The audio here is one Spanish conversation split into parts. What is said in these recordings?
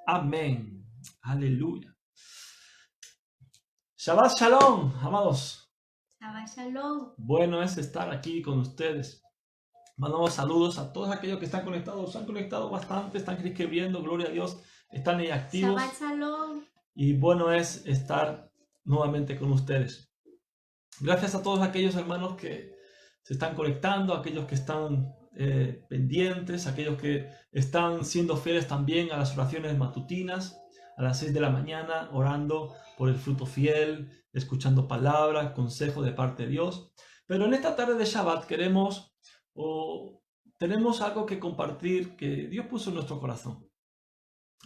Amén. Aleluya. Shabbat Shalom, amados. Shabbat Shalom. Bueno es estar aquí con ustedes. Mandamos saludos a todos aquellos que están conectados. Se han conectado bastante, están escribiendo, gloria a Dios. Están ahí activos. Shabbat Shalom. Y bueno es estar nuevamente con ustedes. Gracias a todos aquellos hermanos que se están conectando, aquellos que están pendientes, aquellos que están siendo fieles también a las oraciones matutinas, a las 6 de la mañana, orando por el fruto fiel, escuchando palabras, consejo de parte de Dios. Pero en esta tarde de Shabbat tenemos algo que compartir que Dios puso en nuestro corazón.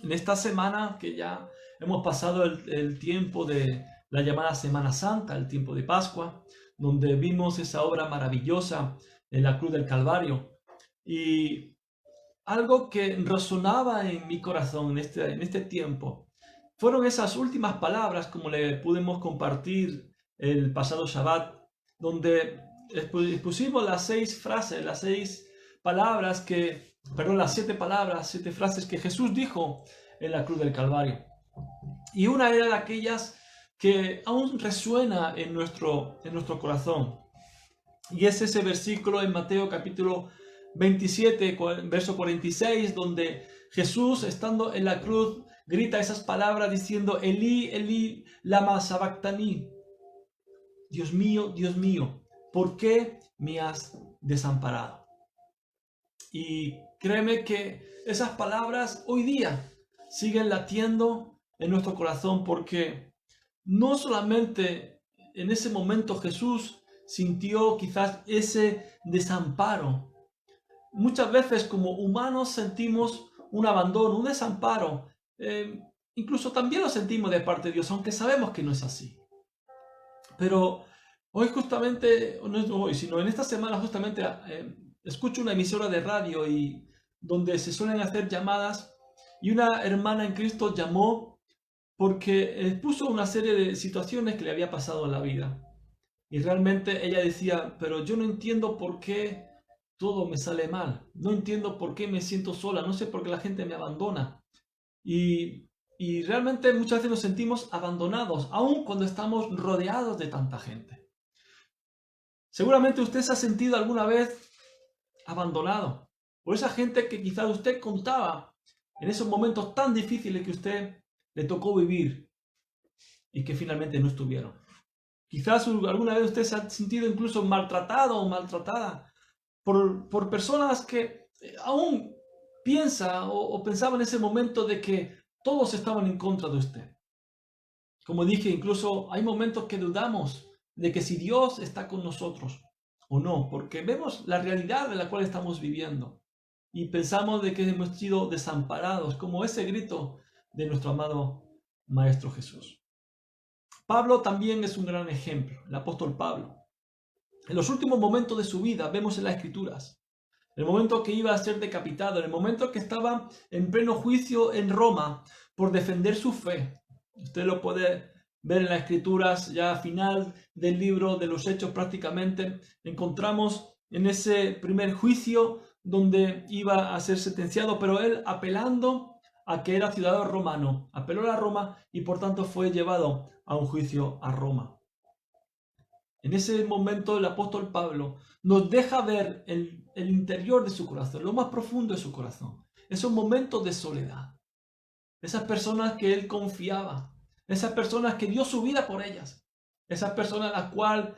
En esta semana que ya hemos pasado el tiempo de la llamada Semana Santa, el tiempo de Pascua, donde vimos esa obra maravillosa en la cruz del Calvario. Y algo que resonaba en mi corazón en este tiempo fueron esas últimas palabras, como le pudimos compartir el pasado Shabbat, donde expusimos las 6 frases, las 6 palabras las 7 palabras, 7 frases que Jesús dijo en la cruz del Calvario. Y una era de aquellas que aún resuena en nuestro corazón. Y es ese versículo en Mateo capítulo 27, verso 46, donde Jesús, estando en la cruz, grita esas palabras diciendo: Elí, Elí, lama sabactani. Dios mío, ¿por qué me has desamparado? Y créeme que esas palabras hoy día siguen latiendo en nuestro corazón, porque no solamente en ese momento Jesús sintió quizás ese desamparo. Muchas veces como humanos sentimos un abandono, un desamparo. Incluso también lo sentimos de parte de Dios, aunque sabemos que no es así. Pero hoy justamente, no es hoy, sino en esta semana justamente escucho una emisora de radio y donde se suelen hacer llamadas, y una hermana en Cristo llamó porque puso una serie de situaciones que le había pasado en la vida. Y realmente ella decía: pero yo no entiendo por qué todo me sale mal, no entiendo por qué me siento sola, no sé por qué la gente me abandona. Y realmente muchas veces nos sentimos abandonados, aun cuando estamos rodeados de tanta gente. Seguramente usted se ha sentido alguna vez abandonado por esa gente que quizás usted contaba en esos momentos tan difíciles que usted le tocó vivir y que finalmente no estuvieron. Quizás alguna vez usted se ha sentido incluso maltratado o maltratada por personas que aún piensa o pensaba en ese momento de que todos estaban en contra de usted. Como dije, incluso hay momentos que dudamos de que si Dios está con nosotros o no, porque vemos la realidad en la cual estamos viviendo y pensamos de que hemos sido desamparados, como ese grito de nuestro amado Maestro Jesús. Pablo también es un gran ejemplo, el apóstol Pablo. En los últimos momentos de su vida, vemos en las Escrituras, el momento que iba a ser decapitado, en el momento que estaba en pleno juicio en Roma por defender su fe. Usted lo puede ver en las Escrituras, ya a final del libro de los Hechos prácticamente, encontramos en ese primer juicio donde iba a ser sentenciado, pero él apelando a que era ciudadano romano, apeló a Roma y por tanto fue llevado a un juicio a Roma. En ese momento el apóstol Pablo nos deja ver el interior de su corazón, lo más profundo de su corazón, esos momentos de soledad, esas personas que él confiaba, esas personas que dio su vida por ellas, esas personas a las cuales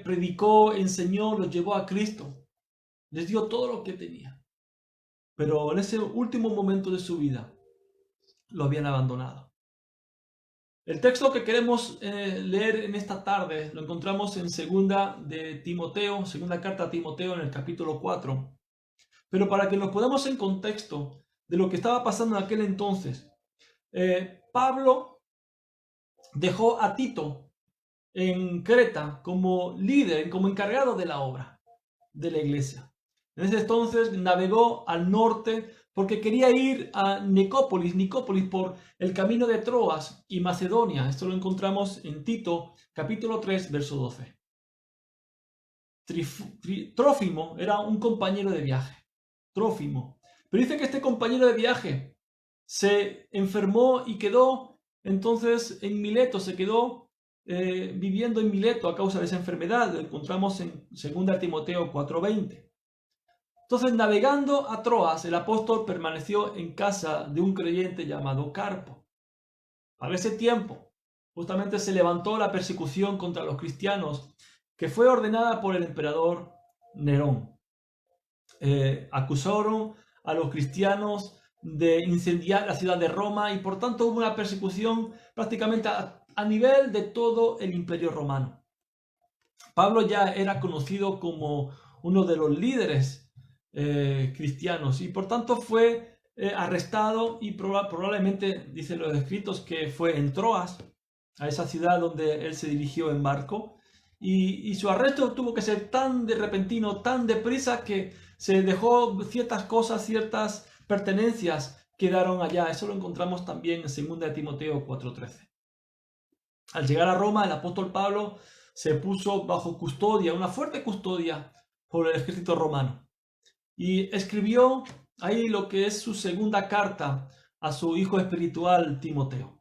predicó, enseñó, los llevó a Cristo, les dio todo lo que tenía. Pero en ese último momento de su vida lo habían abandonado. El texto que queremos leer en esta tarde lo encontramos en segunda carta a Timoteo en el capítulo 4. Pero para que nos podamos en contexto de lo que estaba pasando en aquel entonces, Pablo dejó a Tito en Creta como líder, como encargado de la obra de la iglesia. En ese entonces navegó al norte porque quería ir a Nicópolis por el camino de Troas y Macedonia. Esto lo encontramos en Tito, capítulo 3, verso 12. Trófimo era un compañero de viaje. Trófimo. Pero dice que este compañero de viaje se enfermó y quedó entonces en Mileto, se quedó viviendo en Mileto a causa de esa enfermedad. Lo encontramos en 2 Timoteo 4:20. Entonces, navegando a Troas, el apóstol permaneció en casa de un creyente llamado Carpo. Para ese tiempo, justamente se levantó la persecución contra los cristianos, que fue ordenada por el emperador Nerón. Acusaron a los cristianos de incendiar la ciudad de Roma y por tanto hubo una persecución prácticamente a nivel de todo el imperio romano. Pablo ya era conocido como uno de los líderes cristianos y por tanto fue arrestado y probablemente, dicen los escritos, que fue en Troas, a esa ciudad donde él se dirigió en barco, y su arresto tuvo que ser tan de repentino, tan deprisa, que se dejó ciertas cosas, ciertas pertenencias quedaron allá. Eso lo encontramos también en 2 Timoteo 4:13. Al llegar a Roma, el apóstol Pablo se puso bajo custodia, una fuerte custodia por el ejército romano, y escribió ahí lo que es su segunda carta a su hijo espiritual Timoteo.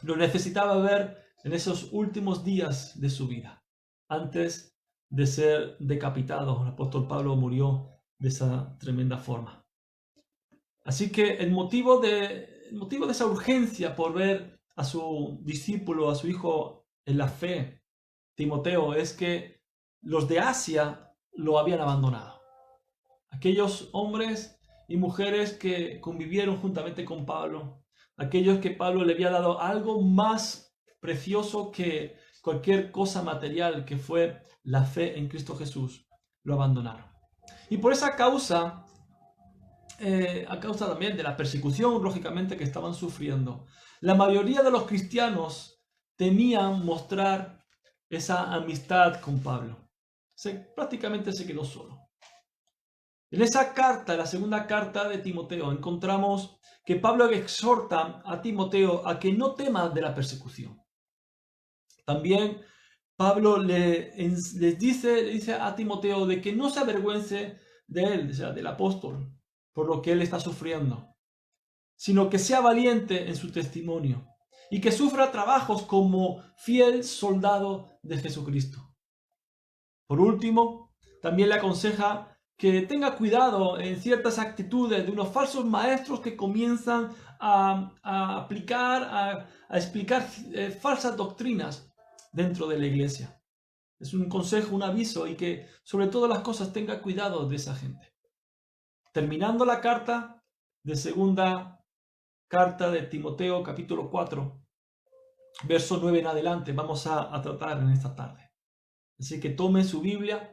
Lo necesitaba ver en esos últimos días de su vida, antes de ser decapitado. El apóstol Pablo murió de esa tremenda forma. Así que el motivo de esa urgencia por ver a su discípulo, a su hijo en la fe, Timoteo, es que los de Asia lo habían abandonado. Aquellos hombres y mujeres que convivieron juntamente con Pablo, aquellos que Pablo le había dado algo más precioso que cualquier cosa material, que fue la fe en Cristo Jesús, lo abandonaron. Y por esa causa, a causa también de la persecución, lógicamente, que estaban sufriendo, la mayoría de los cristianos temían mostrar esa amistad con Pablo. Prácticamente se quedó solo. En esa carta, la segunda carta de Timoteo, encontramos que Pablo exhorta a Timoteo a que no tema de la persecución. También Pablo le dice a Timoteo de que no se avergüence de él, o sea, del apóstol, por lo que él está sufriendo, sino que sea valiente en su testimonio y que sufra trabajos como fiel soldado de Jesucristo. Por último, también le aconseja que tenga cuidado en ciertas actitudes de unos falsos maestros que comienzan a explicar falsas doctrinas dentro de la iglesia. Es un consejo, un aviso, y que sobre todas las cosas tenga cuidado de esa gente. Terminando la carta de segunda carta de Timoteo, capítulo 4, verso 9 en adelante, vamos a tratar en esta tarde. Así que tome su Biblia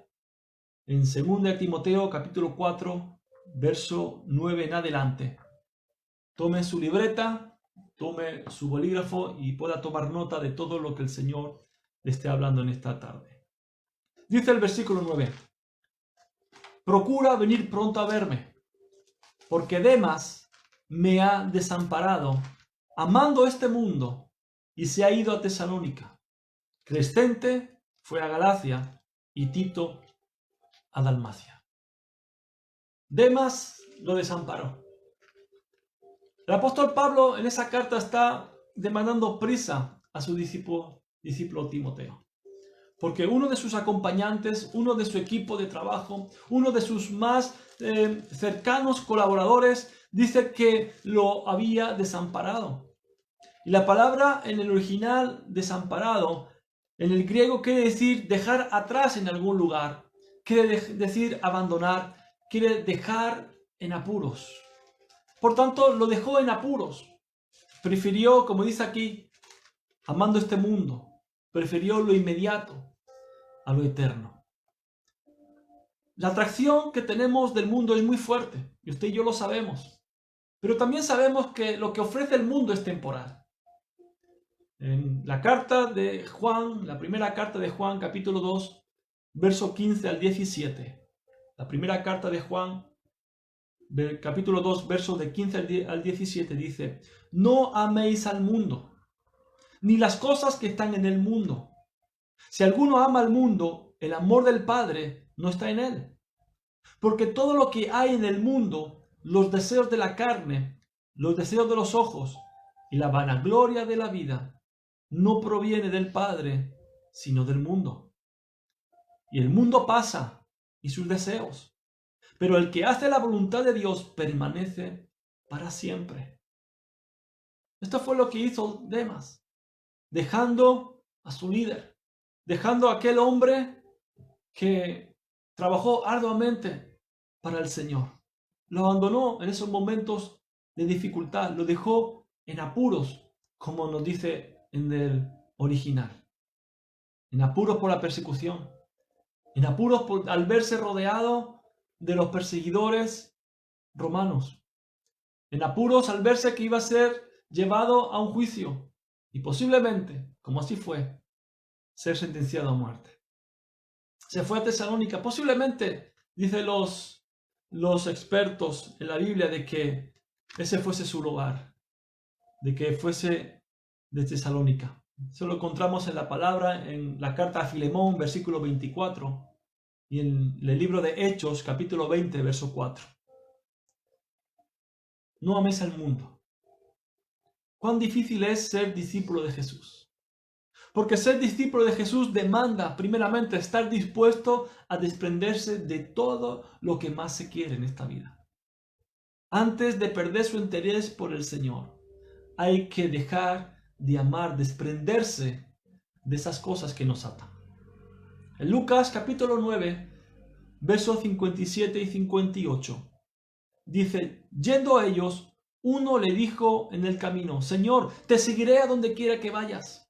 en 2 Timoteo capítulo 4, verso 9 en adelante. Tome su libreta, tome su bolígrafo y pueda tomar nota de todo lo que el Señor le esté hablando en esta tarde. Dice el versículo 9: procura venir pronto a verme, porque Demas me ha desamparado, amando este mundo, y se ha ido a Tesalónica. Crescente fue a Galacia y Tito a Dalmacia. Demas lo desamparó. El apóstol Pablo en esa carta está demandando prisa a su discípulo Timoteo, porque uno de sus acompañantes, uno de su equipo de trabajo, uno de sus más cercanos colaboradores, dice que lo había desamparado. Y la palabra en el original desamparado, en el griego, quiere decir dejar atrás en algún lugar, quiere decir abandonar, quiere dejar en apuros. Por tanto, lo dejó en apuros. Prefirió, como dice aquí, amando este mundo, prefirió lo inmediato a lo eterno. La atracción que tenemos del mundo es muy fuerte, y usted y yo lo sabemos. Pero también sabemos que lo que ofrece el mundo es temporal. En la carta de Juan, la primera carta de Juan, capítulo 2, verso 15 al 17. La primera carta de Juan, capítulo 2, versos de 15 al 17, dice: no améis al mundo, ni las cosas que están en el mundo. Si alguno ama al mundo, el amor del Padre no está en él. Porque todo lo que hay en el mundo, los deseos de la carne, los deseos de los ojos y la vanagloria de la vida no proviene del Padre, sino del mundo. Y el mundo pasa y sus deseos, pero el que hace la voluntad de Dios permanece para siempre. Esto fue lo que hizo Demas, dejando a su líder, dejando a aquel hombre que trabajó arduamente para el Señor. Lo abandonó en esos momentos de dificultad, lo dejó en apuros, como nos dice en el original. En apuros por la persecución, en apuros al verse rodeado de los perseguidores romanos, en apuros al verse que iba a ser llevado a un juicio y posiblemente, como así fue, ser sentenciado a muerte. Se fue a Tesalónica, posiblemente, dicen los expertos en la Biblia, de que ese fuese su lugar, de que fuese de Tesalónica. Eso lo encontramos en la palabra, en la carta a Filemón, versículo 24, y en el libro de Hechos, capítulo 20, verso 4. No ames al mundo. Cuán difícil es ser discípulo de Jesús. Porque ser discípulo de Jesús demanda, primeramente, estar dispuesto a desprenderse de todo lo que más se quiere en esta vida. Antes de perder su interés por el Señor, hay que dejar de amar, desprenderse de esas cosas que nos atan. En Lucas capítulo 9, versos 57 y 58, dice: yendo a ellos, uno le dijo en el camino: Señor, te seguiré a donde quiera que vayas.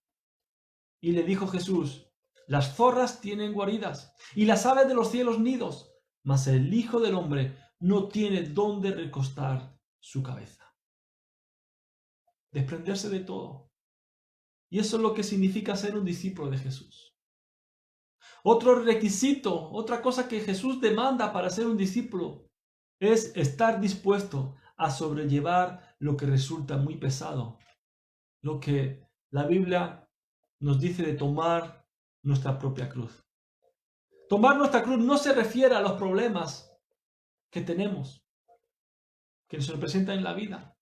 Y le dijo Jesús: las zorras tienen guaridas y las aves de los cielos nidos, mas el Hijo del Hombre no tiene dónde recostar su cabeza. Desprenderse de todo. Y eso es lo que significa ser un discípulo de Jesús. Otro requisito, otra cosa que Jesús demanda para ser un discípulo, es estar dispuesto a sobrellevar lo que resulta muy pesado. Lo que la Biblia nos dice de tomar nuestra propia cruz. Tomar nuestra cruz no se refiere a los problemas que tenemos, que nos presentan en la vida.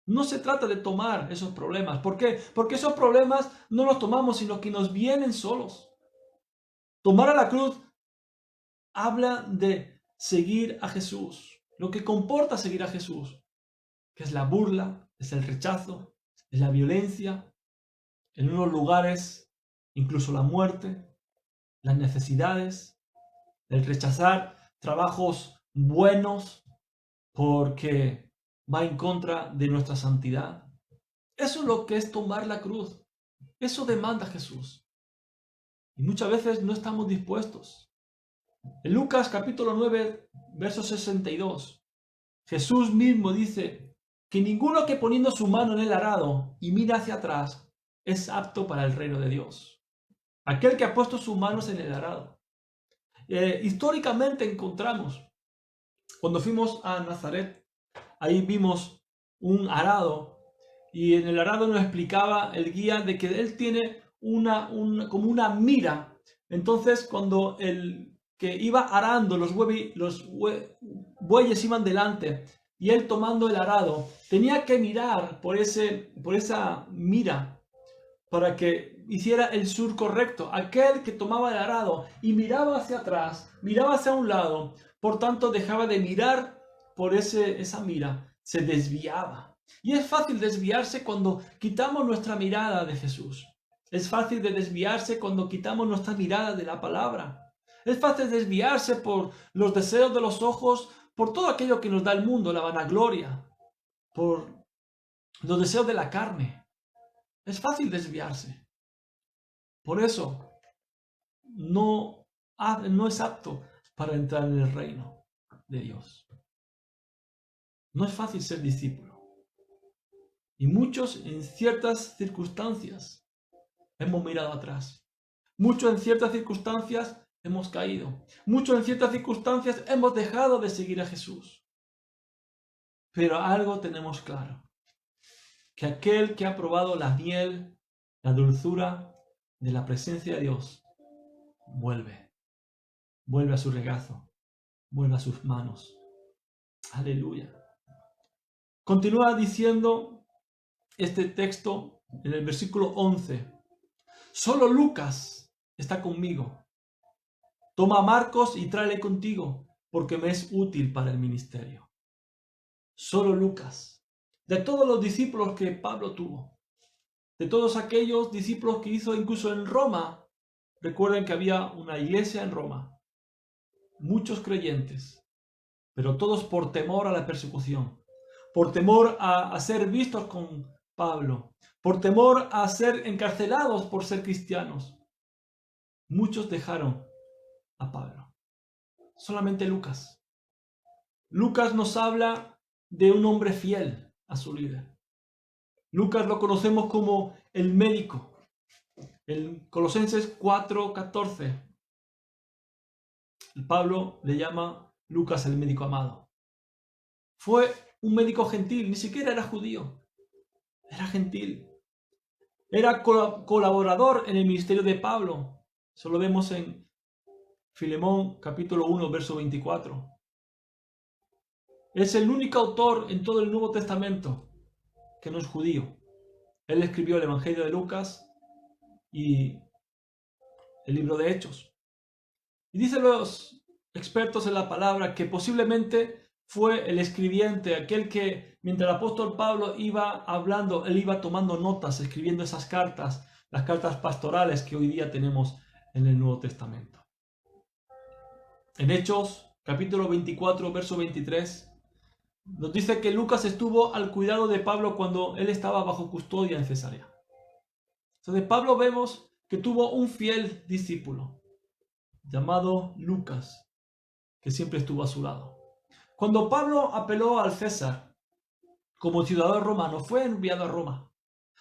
No se trata de tomar esos problemas. ¿Por qué? Porque esos problemas no los tomamos, sino que nos vienen solos. Tomar a la cruz habla de seguir a Jesús, lo que comporta seguir a Jesús, que es la burla, es el rechazo, es la violencia, en unos lugares incluso la muerte, las necesidades, el rechazar trabajos buenos porque va en contra de nuestra santidad. Eso es lo que es tomar la cruz. Eso demanda Jesús. Y muchas veces no estamos dispuestos. En Lucas capítulo 9, verso 62, Jesús mismo dice que ninguno que poniendo su mano en el arado y mira hacia atrás es apto para el reino de Dios. Aquel que ha puesto sus manos en el arado. Históricamente encontramos, cuando fuimos a Nazaret, ahí vimos un arado y en el arado nos explicaba el guía de que él tiene como una mira. Entonces cuando el que iba arando, los bueyes iban delante y él tomando el arado, tenía que mirar por esa mira para que hiciera el surco recto. Aquel que tomaba el arado y miraba hacia atrás, miraba hacia un lado, por tanto dejaba de mirar por esa mira, se desviaba. Y es fácil desviarse cuando quitamos nuestra mirada de Jesús. Es fácil de desviarse cuando quitamos nuestra mirada de la palabra. Es fácil desviarse por los deseos de los ojos, por todo aquello que nos da el mundo, la vanagloria, por los deseos de la carne. Es fácil desviarse. Por eso no es apto para entrar en el reino de Dios. No es fácil ser discípulo. Y muchos en ciertas circunstancias hemos mirado atrás. Muchos en ciertas circunstancias hemos caído. Muchos en ciertas circunstancias hemos dejado de seguir a Jesús. Pero algo tenemos claro. Que aquel que ha probado la miel, la dulzura de la presencia de Dios, vuelve a su regazo, vuelve a sus manos. Aleluya. Continúa diciendo este texto en el versículo 11. Solo Lucas está conmigo. Toma a Marcos y tráele contigo, porque me es útil para el ministerio. Solo Lucas. De todos los discípulos que Pablo tuvo, de todos aquellos discípulos que hizo incluso en Roma, recuerden que había una iglesia en Roma, muchos creyentes, pero todos por temor a la persecución, por temor a ser vistos con Pablo, por temor a ser encarcelados por ser cristianos. Muchos dejaron a Pablo. Solamente Lucas. Lucas nos habla de un hombre fiel a su líder. Lucas lo conocemos como el médico. En Colosenses 4:14, Pablo le llama Lucas el médico amado. Fue un médico gentil, ni siquiera era judío, era gentil. Era colaborador en el ministerio de Pablo. Eso lo vemos en Filemón capítulo 1, verso 24. Es el único autor en todo el Nuevo Testamento que no es judío. Él escribió el Evangelio de Lucas y el libro de Hechos. Y dicen los expertos en la palabra que posiblemente fue el escribiente, aquel que mientras el apóstol Pablo iba hablando, él iba tomando notas, escribiendo esas cartas, las cartas pastorales que hoy día tenemos en el Nuevo Testamento. En Hechos, capítulo 24, verso 23, nos dice que Lucas estuvo al cuidado de Pablo cuando él estaba bajo custodia en Cesarea. Entonces Pablo vemos que tuvo un fiel discípulo llamado Lucas, que siempre estuvo a su lado. Cuando Pablo apeló al César como ciudadano romano, fue enviado a Roma.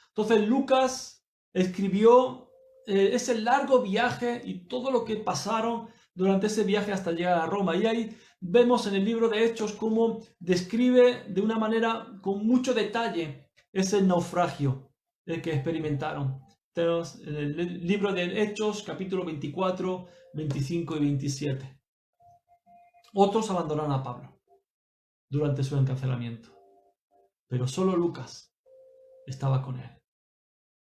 Entonces Lucas escribió ese largo viaje y todo lo que pasaron durante ese viaje hasta llegar a Roma. Y ahí vemos en el libro de Hechos cómo describe de una manera con mucho detalle ese naufragio que experimentaron. Tenemos en el libro de Hechos, capítulo 24, 25 y 27. Otros abandonaron a Pablo durante su encarcelamiento, pero solo Lucas estaba con él,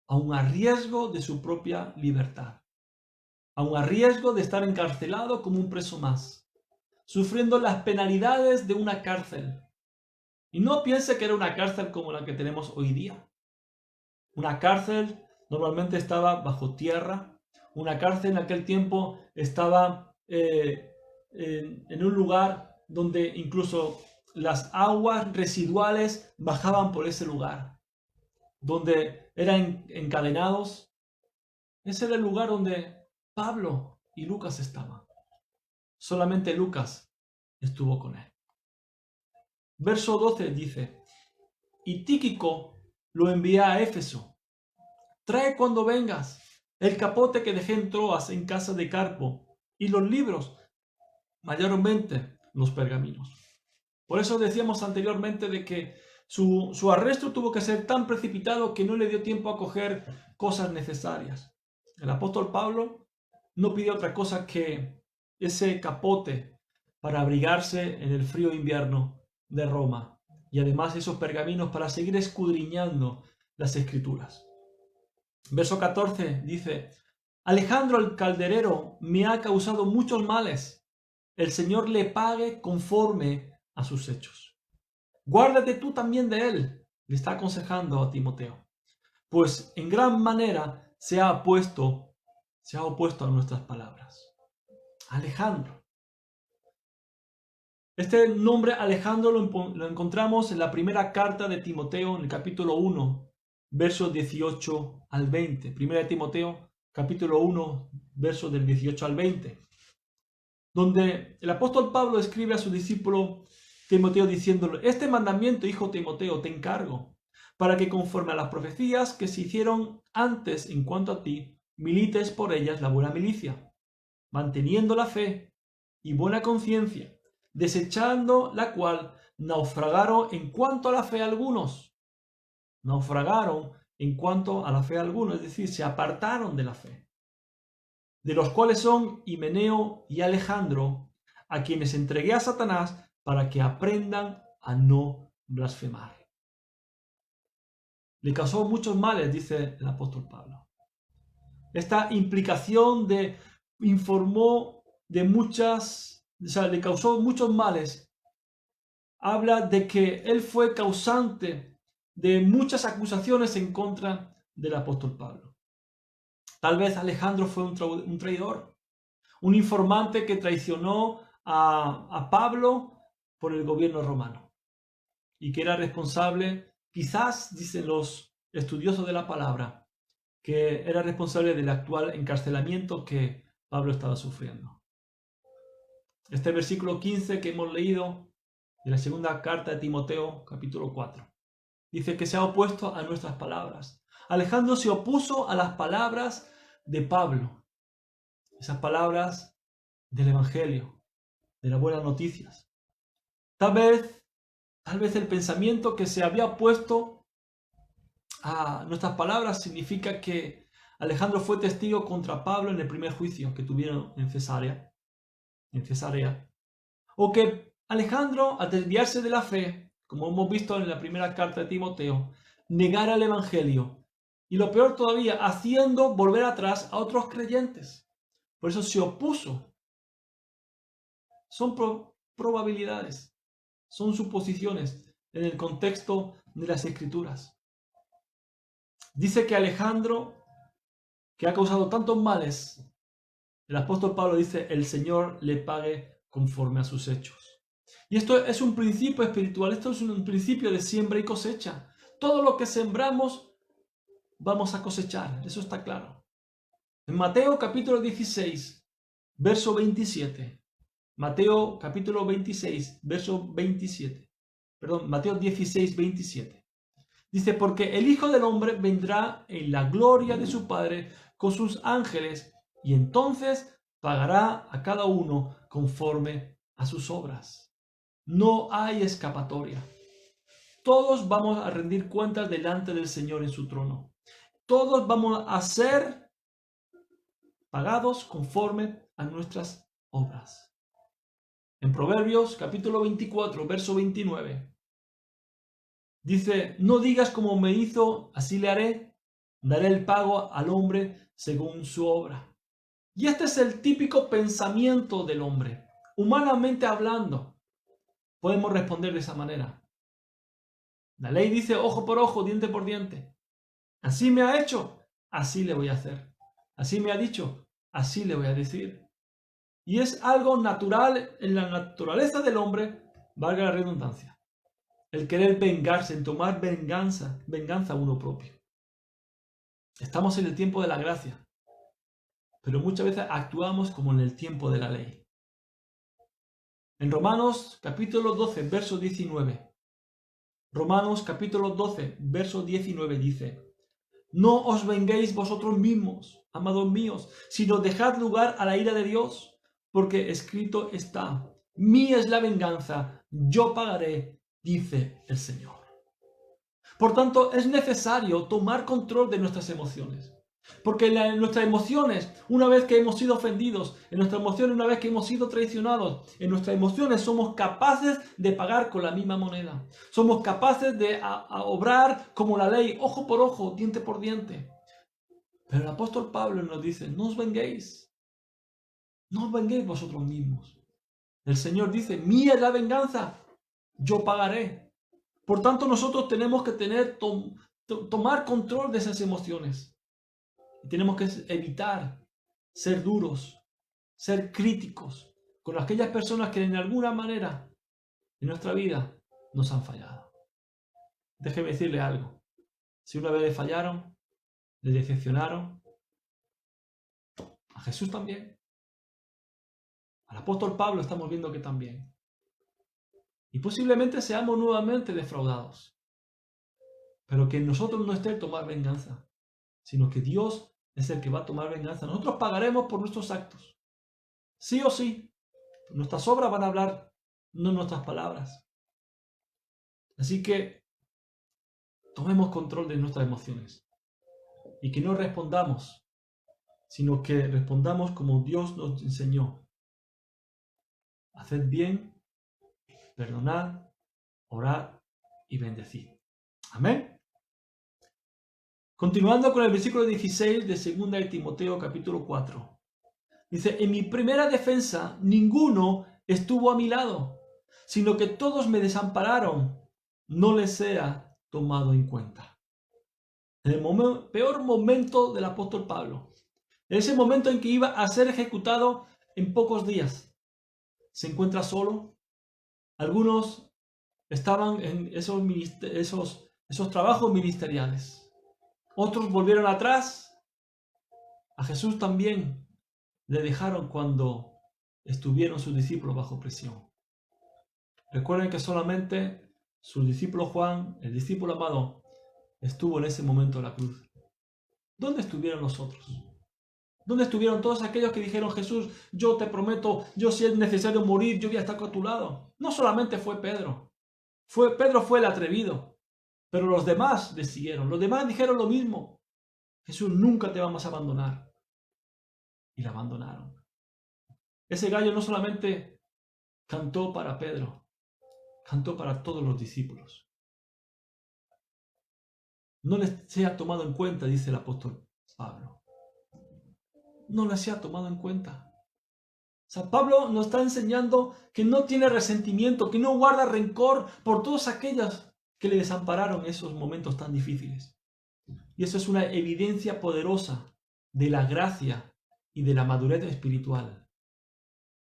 aun a riesgo de su propia libertad, aun a riesgo de estar encarcelado como un preso más, sufriendo las penalidades de una cárcel. Y no piense que era una cárcel como la que tenemos hoy día. Una cárcel normalmente estaba bajo tierra. Una cárcel en aquel tiempo estaba en un lugar donde incluso las aguas residuales bajaban por ese lugar, donde eran encadenados. Ese era el lugar donde Pablo y Lucas estaban. Solamente Lucas estuvo con él. Verso 12 dice: y Tíquico lo envié a Éfeso. Trae cuando vengas el capote que dejé en Troas en casa de Carpo y los libros, mayormente los pergaminos. Por eso decíamos anteriormente de que su arresto tuvo que ser tan precipitado que no le dio tiempo a coger cosas necesarias. El apóstol Pablo no pidió otra cosa que ese capote para abrigarse en el frío invierno de Roma y además esos pergaminos para seguir escudriñando las escrituras. Verso 14 dice: Alejandro el calderero me ha causado muchos males. El Señor le pague conforme a sus hechos. Guárdate tú también de él, le está aconsejando a Timoteo, pues en gran manera se ha opuesto a nuestras palabras. Alejandro. Este nombre Alejandro lo encontramos en la primera carta de Timoteo, en el capítulo 1, versos 18 al 20. Primera de Timoteo, capítulo 1, versos del 18 al 20. Donde el apóstol Pablo escribe a su discípulo Timoteo diciéndole: este mandamiento, hijo Timoteo, te encargo, para que conforme a las profecías que se hicieron antes en cuanto a ti, milites por ellas la buena milicia, manteniendo la fe y buena conciencia, desechando la cual naufragaron en cuanto a la fe algunos. Naufragaron en cuanto a la fe algunos, es decir, se apartaron de la fe. De los cuales son Himeneo y Alejandro, a quienes entregué a Satanás para que aprendan a no blasfemar. le causó muchos males, dice el apóstol Pablo. Esta implicación informó de le causó muchos males. Habla de que él fue causante de muchas acusaciones en contra del apóstol Pablo. Tal vez Alejandro fue un traidor, un informante que traicionó a Pablo por el gobierno romano y que era responsable, quizás, dicen los estudiosos de la palabra, que era responsable del actual encarcelamiento que Pablo estaba sufriendo. Este versículo 15 que hemos leído de la segunda carta de Timoteo, capítulo 4, dice que se ha opuesto a nuestras palabras. Alejandro se opuso a las palabras de Pablo, esas palabras del Evangelio, de las buenas noticias. Tal vez el pensamiento que se había puesto a nuestras palabras significa que Alejandro fue testigo contra Pablo en el primer juicio que tuvieron en Cesarea. O que Alejandro, al desviarse de la fe, como hemos visto en la primera carta de Timoteo, negara el Evangelio. Y lo peor todavía, haciendo volver atrás a otros creyentes. Por eso se opuso. Son probabilidades, son suposiciones en el contexto de las Escrituras. Dice que Alejandro, que ha causado tantos males, el apóstol Pablo dice, el Señor le pague conforme a sus hechos. Y esto es un principio espiritual, esto es un principio de siembra y cosecha. Todo lo que sembramos, vamos a cosechar, eso está claro. En Mateo capítulo 16, verso 27. Mateo capítulo 26, verso 27. Perdón, Mateo 16, 27. Dice, porque el Hijo del Hombre vendrá en la gloria de su Padre con sus ángeles, y entonces pagará a cada uno conforme a sus obras. No hay escapatoria. Todos vamos a rendir cuentas delante del Señor en su trono. Todos vamos a ser pagados conforme a nuestras obras. En Proverbios capítulo 24, verso 29. Dice, no digas como me hizo, así le haré. Daré el pago al hombre según su obra. Y este es el típico pensamiento del hombre. Humanamente hablando, podemos responder de esa manera. La ley dice ojo por ojo, diente por diente. Así me ha hecho, así le voy a hacer. Así me ha dicho, así le voy a decir. Y es algo natural en la naturaleza del hombre, valga la redundancia. El querer vengarse, en tomar venganza uno propio. Estamos en el tiempo de la gracia, pero muchas veces actuamos como en el tiempo de la ley. En Romanos capítulo 12, verso 19. Romanos capítulo 12, verso 19 dice, no os venguéis vosotros mismos, amados míos, sino dejad lugar a la ira de Dios, porque escrito está, mía es la venganza, yo pagaré, dice el Señor. Por tanto, es necesario tomar control de nuestras emociones. Porque en nuestras emociones, una vez que hemos sido ofendidos, en nuestras emociones, una vez que hemos sido traicionados, en nuestras emociones somos capaces de pagar con la misma moneda. Somos capaces de obrar como la ley, ojo por ojo, diente por diente. Pero el apóstol Pablo nos dice, no os venguéis. No os venguéis vosotros mismos. El Señor dice, mía es la venganza, yo pagaré. Por tanto, nosotros tenemos que tomar control de esas emociones. Y tenemos que evitar ser duros, ser críticos con aquellas personas que en alguna manera en nuestra vida nos han fallado. Déjeme decirle algo. Si una vez le fallaron, le decepcionaron, a Jesús también. Al apóstol Pablo estamos viendo que también. Y posiblemente seamos nuevamente defraudados. Pero que en nosotros no esté el tomar venganza, sino que Dios es el que va a tomar venganza. Nosotros pagaremos por nuestros actos. Sí o sí. Nuestras obras van a hablar, no nuestras palabras. Así que tomemos control de nuestras emociones. Y que no respondamos, sino que respondamos como Dios nos enseñó. Haced bien, perdonad, orad y bendecid. Amén. Continuando con el versículo 16 de 2 de Timoteo capítulo 4. Dice, en mi primera defensa ninguno estuvo a mi lado, sino que todos me desampararon. No les sea tomado en cuenta. En el peor momento del apóstol Pablo, en ese momento en que iba a ser ejecutado en pocos días, se encuentra solo. Algunos estaban en esos trabajos ministeriales. Otros volvieron atrás. A Jesús también le dejaron cuando estuvieron sus discípulos bajo presión. Recuerden que solamente su discípulo Juan, el discípulo amado, estuvo en ese momento en la cruz. ¿Dónde estuvieron los otros? ¿Dónde estuvieron todos aquellos que dijeron, Jesús, yo te prometo, yo si es necesario morir, yo voy a estar a tu lado? No solamente fue Pedro. Pedro fue el atrevido, pero los demás le siguieron. Los demás dijeron lo mismo. Jesús, nunca te vamos a abandonar. Y la abandonaron. Ese gallo no solamente cantó para Pedro, cantó para todos los discípulos. No les sea tomado en cuenta, dice el apóstol Pablo. No les sea tomado en cuenta. O sea, Pablo nos está enseñando que no tiene resentimiento, que no guarda rencor por todos aquellos que le desampararon en esos momentos tan difíciles. Y eso es una evidencia poderosa de la gracia y de la madurez espiritual.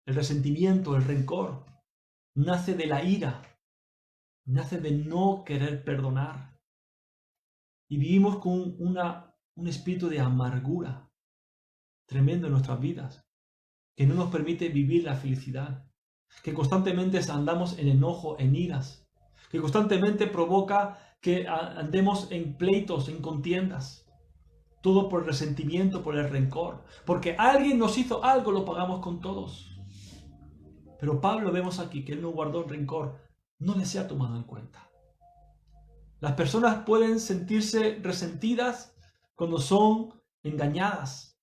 El resentimiento, el rencor, nace de la ira, nace de no querer perdonar. Y vivimos con un espíritu de amargura tremendo en nuestras vidas, que no nos permite vivir la felicidad, que constantemente andamos en enojo, en iras, que constantemente provoca que andemos en pleitos, en contiendas. Todo por el resentimiento, por el rencor. Porque alguien nos hizo algo, lo pagamos con todos. Pero Pablo vemos aquí que él no guardó el rencor, no le sea tomado en cuenta. Las personas pueden sentirse resentidas cuando son engañadas,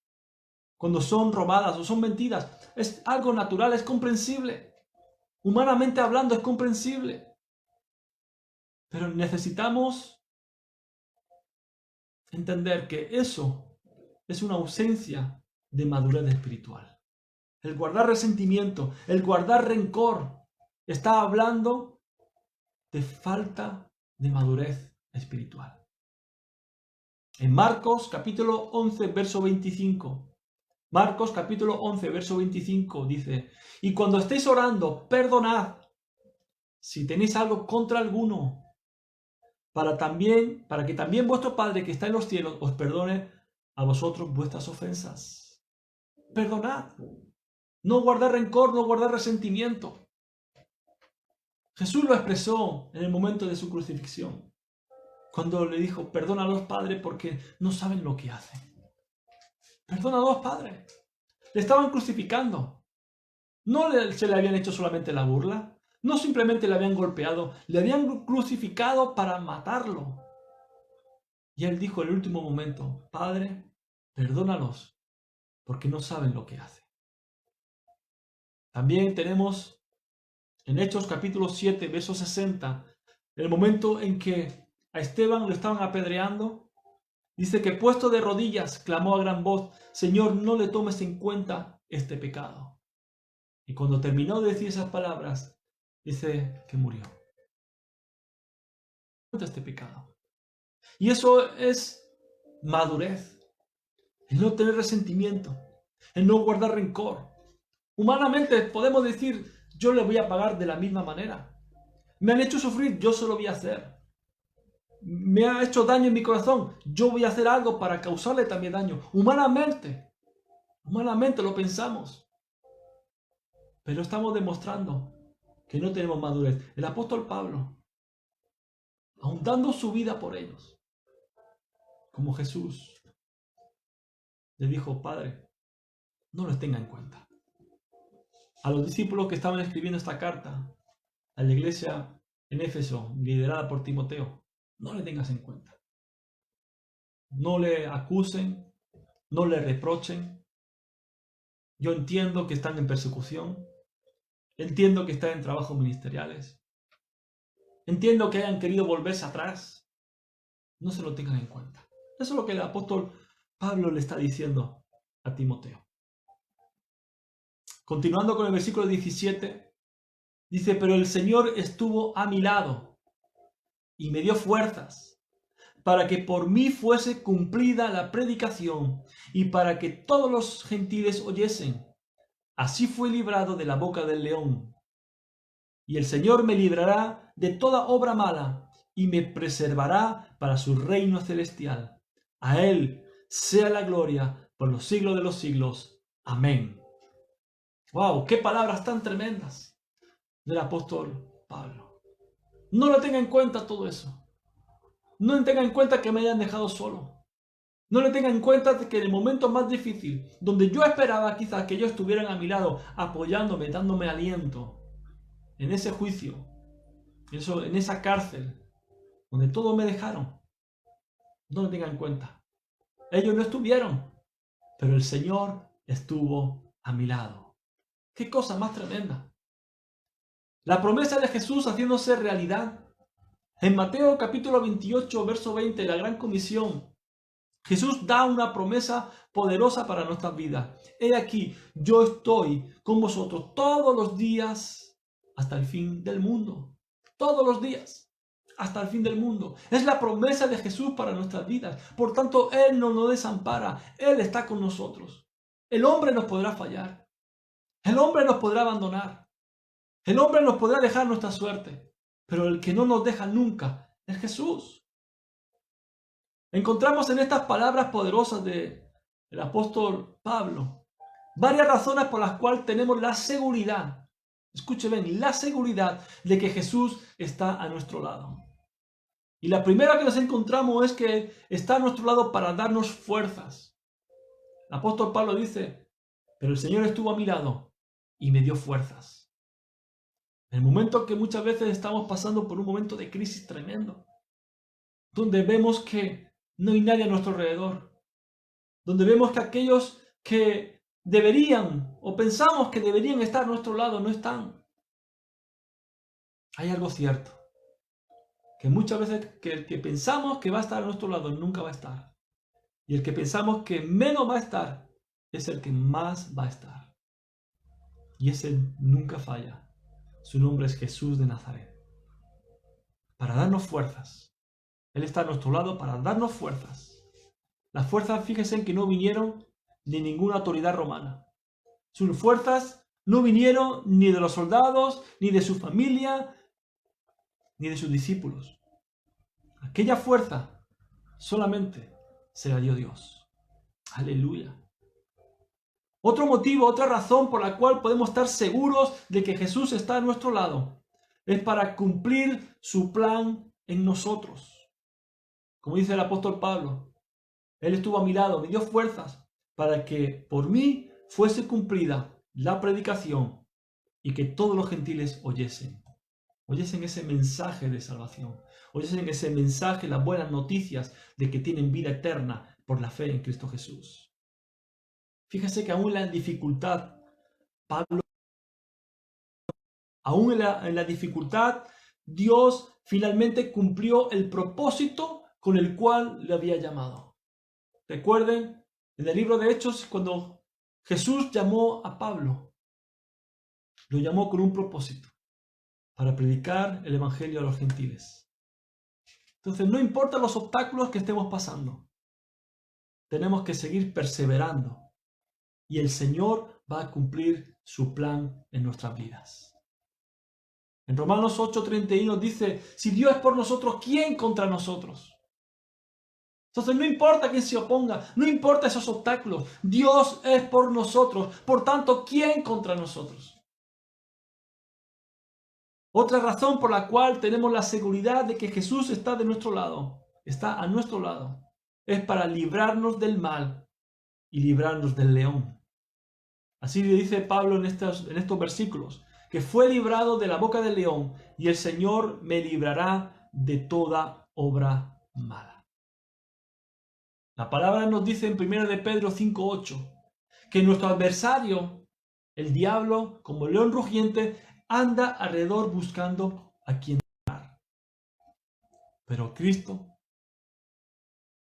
cuando son robadas o son mentidas. Es algo natural, es comprensible. Humanamente hablando es comprensible. Pero necesitamos entender que eso es una ausencia de madurez espiritual. El guardar resentimiento, el guardar rencor, está hablando de falta de madurez espiritual. En Marcos capítulo 11, verso 25. Marcos capítulo 11, verso 25 dice, y cuando estéis orando, perdonad si tenéis algo contra alguno, para que también vuestro Padre que está en los cielos os perdone a vosotros vuestras ofensas. Perdonad. No guardar rencor, no guardar resentimiento. Jesús lo expresó en el momento de su crucifixión, cuando le dijo, perdónalos, Padre, porque no saben lo que hacen. Perdónalos, Padre. Le estaban crucificando. No se le habían hecho solamente la burla. No simplemente le habían golpeado, le habían crucificado para matarlo. Y él dijo en el último momento, Padre, perdónalos, porque no saben lo que hacen. También tenemos en Hechos capítulo 7, verso 60, el momento en que a Esteban lo estaban apedreando, dice que puesto de rodillas, clamó a gran voz, Señor, no le tomes en cuenta este pecado. Y cuando terminó de decir esas palabras, dice que murió. Este pecado. Y eso es madurez. El no tener resentimiento. El no guardar rencor. Humanamente podemos decir, yo le voy a pagar de la misma manera. Me han hecho sufrir, yo se lo voy a hacer. Me ha hecho daño en mi corazón, yo voy a hacer algo para causarle también daño. Humanamente lo pensamos. Pero estamos demostrando que no tenemos madurez. El apóstol Pablo, aun dando su vida por ellos, como Jesús, le dijo, Padre, no los tenga en cuenta. A los discípulos que estaban escribiendo esta carta, a la iglesia en Éfeso, liderada por Timoteo, no le tengas en cuenta. No le acusen, no le reprochen. Yo entiendo que están en persecución. Entiendo que están en trabajos ministeriales. Entiendo que hayan querido volverse atrás. No se lo tengan en cuenta. Eso es lo que el apóstol Pablo le está diciendo a Timoteo. Continuando con el versículo 17, dice, pero el Señor estuvo a mi lado y me dio fuerzas para que por mí fuese cumplida la predicación y para que todos los gentiles oyesen. Así fui librado de la boca del león. Y el Señor me librará de toda obra mala y me preservará para su reino celestial. A Él sea la gloria por los siglos de los siglos. Amén. ¡Wow! ¡Qué palabras tan tremendas del apóstol Pablo! No lo tenga en cuenta todo eso. No tenga en cuenta que me hayan dejado solo. No le tenga en cuenta que en el momento más difícil, donde yo esperaba quizás que ellos estuvieran a mi lado, apoyándome, dándome aliento, en ese juicio, en esa cárcel, donde todos me dejaron, no lo tenga en cuenta. Ellos no estuvieron, pero el Señor estuvo a mi lado. ¡Qué cosa más tremenda! La promesa de Jesús haciéndose realidad. En Mateo capítulo 28, verso 20, la gran comisión, Jesús da una promesa poderosa para nuestras vidas. He aquí, yo estoy con vosotros todos los días hasta el fin del mundo. Todos los días hasta el fin del mundo. Es la promesa de Jesús para nuestras vidas. Por tanto, Él no nos desampara. Él está con nosotros. El hombre nos podrá fallar. El hombre nos podrá abandonar. El hombre nos podrá dejar nuestra suerte. Pero el que no nos deja nunca es Jesús. Encontramos en estas palabras poderosas del apóstol Pablo varias razones por las cuales tenemos la seguridad, escuche bien, la seguridad de que Jesús está a nuestro lado. Y la primera que nos encontramos es que está a nuestro lado para darnos fuerzas. El apóstol Pablo dice, pero el Señor estuvo a mi lado y me dio fuerzas. En el momento que muchas veces estamos pasando por un momento de crisis tremendo, donde vemos que no hay nadie a nuestro alrededor, donde vemos que aquellos que deberían o pensamos que deberían estar a nuestro lado no están. Hay algo cierto, que muchas veces que el que pensamos que va a estar a nuestro lado nunca va a estar. Y el que pensamos que menos va a estar es el que más va a estar. Y ese nunca falla. Su nombre es Jesús de Nazaret. Para darnos fuerzas. Él está a nuestro lado para darnos fuerzas. Las fuerzas, fíjense que no vinieron de ninguna autoridad romana. Sus fuerzas no vinieron ni de los soldados, ni de su familia, ni de sus discípulos. Aquella fuerza solamente se la dio Dios. Aleluya. Otro motivo, otra razón por la cual podemos estar seguros de que Jesús está a nuestro lado es para cumplir su plan en nosotros. Como dice el apóstol Pablo, Él estuvo a mi lado, me dio fuerzas para que por mí fuese cumplida la predicación y que todos los gentiles oyesen ese mensaje de salvación, oyesen ese mensaje, las buenas noticias de que tienen vida eterna por la fe en Cristo Jesús. Fíjese que aún en la dificultad, Pablo, aún en la dificultad, Dios finalmente cumplió el propósito con el cual le había llamado. Recuerden, en el libro de Hechos, cuando Jesús llamó a Pablo, lo llamó con un propósito, para predicar el evangelio a los gentiles. Entonces, no importa los obstáculos que estemos pasando, tenemos que seguir perseverando y el Señor va a cumplir su plan en nuestras vidas. En Romanos 8:31 dice, si Dios es por nosotros, ¿quién contra nosotros? Entonces no importa quién se oponga, no importa esos obstáculos, Dios es por nosotros, por tanto, ¿quién contra nosotros? Otra razón por la cual tenemos la seguridad de que Jesús está de nuestro lado, está a nuestro lado, es para librarnos del mal y librarnos del león. Así le dice Pablo en estos versículos, que fue librado de la boca del león y el Señor me librará de toda obra mala. La palabra nos dice en 1 de Pedro 5:8 que nuestro adversario, el diablo, como león rugiente, anda alrededor buscando a quien devorar. Pero Cristo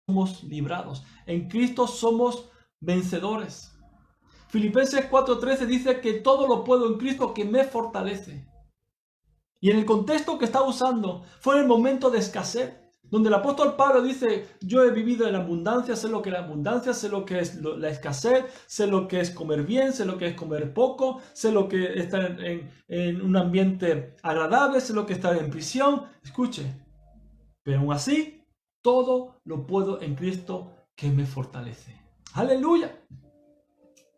somos librados. En Cristo somos vencedores. Filipenses 4:13 dice que todo lo puedo en Cristo que me fortalece. Y en el contexto que está usando fue en el momento de escasez, donde el apóstol Pablo dice: yo he vivido en la abundancia, sé lo que es la abundancia, sé lo que es la escasez, sé lo que es comer bien, sé lo que es comer poco, sé lo que es estar en un ambiente agradable, sé lo que es estar en prisión. Escuche, pero aún así, todo lo puedo en Cristo que me fortalece. ¡Aleluya!